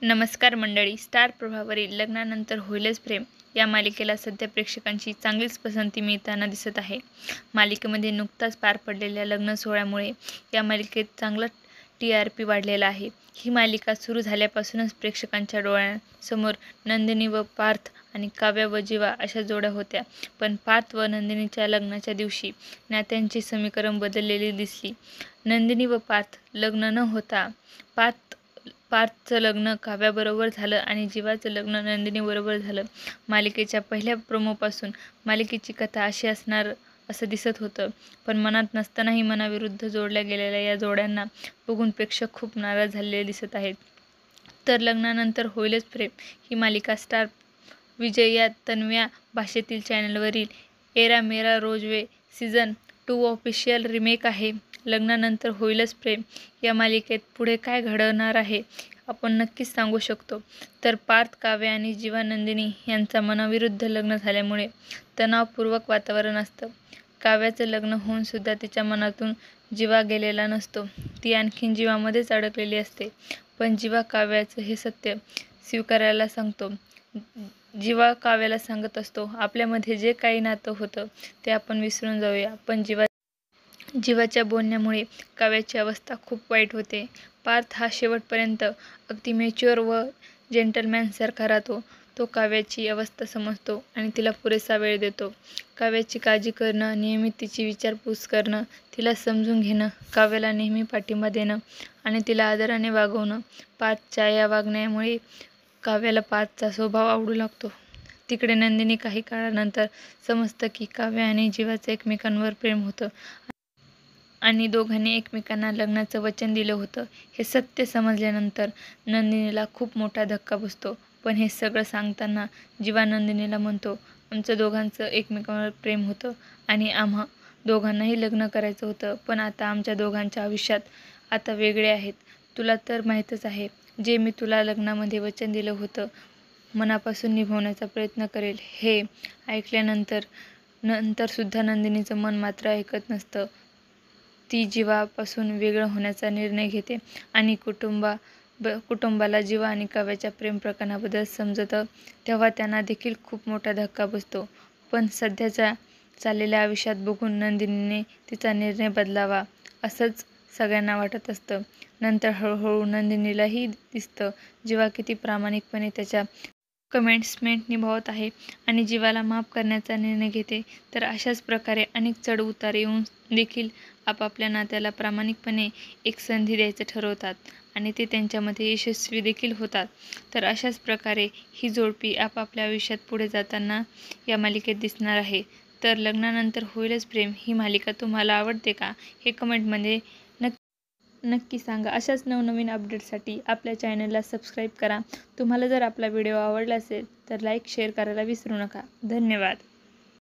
नमस्कार मंडळी. स्टार प्रवाहावरील लग्नानंतर होईलच प्रेम या मालिकेला सध्या प्रेक्षकांची चांगलीच पसंती मिळताना दिसत आहे. मालिकेमध्ये नुकताच पार पडलेल्या लग्न सोहळ्यामुळे या मालिकेत चांगला TRP वाढलेला आहे. ही मालिका सुरू झाल्यापासूनच प्रेक्षकांच्या डोळ्यांसमोर नंदिनी व पार्थ आणि काव्या व जीवा अशा जोड्या होत्या. पण पार्थ व नंदिनीच्या लग्नाच्या दिवशी नात्यांची समीकरण बदललेली दिसली. नंदिनी व पार्थ लग्न न होता पार्थचं लग्न काव्याबरोबर झालं आणि जीवाचं लग्न नंदिनीबरोबर झालं. मालिकेच्या पहिल्या प्रोमोपासून मालिकेची कथा अशी असणार असं दिसत होतं. पण मनात नसतानाही मनाविरुद्ध जोडल्या गेलेल्या या जोड्यांना बघून प्रेक्षक खूप नाराज झालेले दिसत आहेत. तर लग्नानंतर होईलच प्रेम ही मालिका स्टार विजय तन्व्या भाषेतील चॅनलवरील एरा मेरा रोजवे सीझन 2 ऑफिशियल रिमेक आहे. लग्नानंतर होईलच प्रेम या मालिकेत पुढे काय घडणार आहे आपण नक्कीच सांगू शकतो. तर पार्थ, काव्या आणि जीवा नंदिनी यांचा मनाविरुद्ध लग्न झाल्यामुळे तणावपूर्वक वातावरण असतं. काव्याचं लग्न होऊन सुद्धा तिच्या मनातून जीवा गेलेला नसतो. ती आणखीन जीवामध्येच अडकलेली असते. पण जीवा काव्याचं हे सत्य स्वीकारायला सांगतो. जीवा काव्याला सांगत असतो, आपल्यामध्ये जे काही नातं होतं ते आपण विसरून जाऊया. पण जीवाच्या बोलण्यामुळे काव्याची अवस्था खूप वाईट होते. पार्थ हा शेवटपर्यंत अगदी मॅच्युअर व जेंटलमॅनसारखा राहतो. तो काव्याची अवस्था समजतो आणि तिला पुरेसा वेळ देतो. काव्याची काळजी करणं, नियमित तिची विचारपूस करणं, तिला समजून घेणं, काव्याला नेहमी पाठिंबा देणं आणि तिला आदराने वागवणं. पार्थच्या या वागण्यामुळे काव्याला पार्थचा स्वभाव आवडू लागतो. तिकडे नंदिनी काही काळानंतर समजतं की काव्या आणि जीवाचं एकमेकांवर प्रेम होतं आणि दोघांनी एकमेकांना लग्नाचं वचन दिलं होतं. हे सत्य समजल्यानंतर नंदिनीला खूप मोठा धक्का बसतो. पण हे सगळं सांगताना जीवा नंदिनीला म्हणतो, आमचं दोघांचं एकमेकांवर प्रेम होतं आणि आम्हा दोघांनाही लग्न करायचं होतं. पण आता आमच्या दोघांच्या आयुष्यात आता वेगळे आहेत. तुला तर माहीतच आहे, जे मी तुला लग्नामध्ये वचन दिलं होतं मनापासून निभावण्याचा प्रयत्न करेल. हे ऐकल्यानंतर सुद्धा नंदिनीचं मन मात्र ऐकत नसतं. ती जीवापासून वेगळं होण्याचा निर्णय घेते आणि कुटुंबाला जीवा आणि काव्याच्या प्रेम प्रकरणाबद्दल समजतं तेव्हा त्यांना देखील खूप मोठा धक्का बसतो. पण सध्याच्या चाललेल्या आयुष्यात बघून नंदिनीने तिचा निर्णय बदलावा असंच सगळ्यांना वाटत असतं. नंतर हळूहळू नंदिनीलाही दिसतं जीवा किती प्रामाणिकपणे त्याच्या कमिटमेंट निभावत आहे आणि जीवाला माफ करण्याचा निर्णय घेते. तर अशाच प्रकारे अनेक चढ-उतार येऊन देखील आपापल्या नात्याला प्रामाणिकपणे एक संधी द्यायचं ठरवतात आणि ते त्यांच्यामध्ये यशस्वी देखील होतात. तर अशाच प्रकारे ही जोडपी आपापल्या आयुष्यात पुढे जाताना या मालिकेत दिसणार आहे. तर लग्नानंतर होईलच प्रेम ही मालिका तुम्हाला आवडते का? हे कमेंटमध्ये नक्की सांगा. अशाच नवनवीन अपडेट्ससाठी आपल्या चॅनलला सबस्क्राईब करा. तुम्हाला जर आपला व्हिडिओ आवडला असेल तर लाईक, शेअर करायला विसरू नका. धन्यवाद.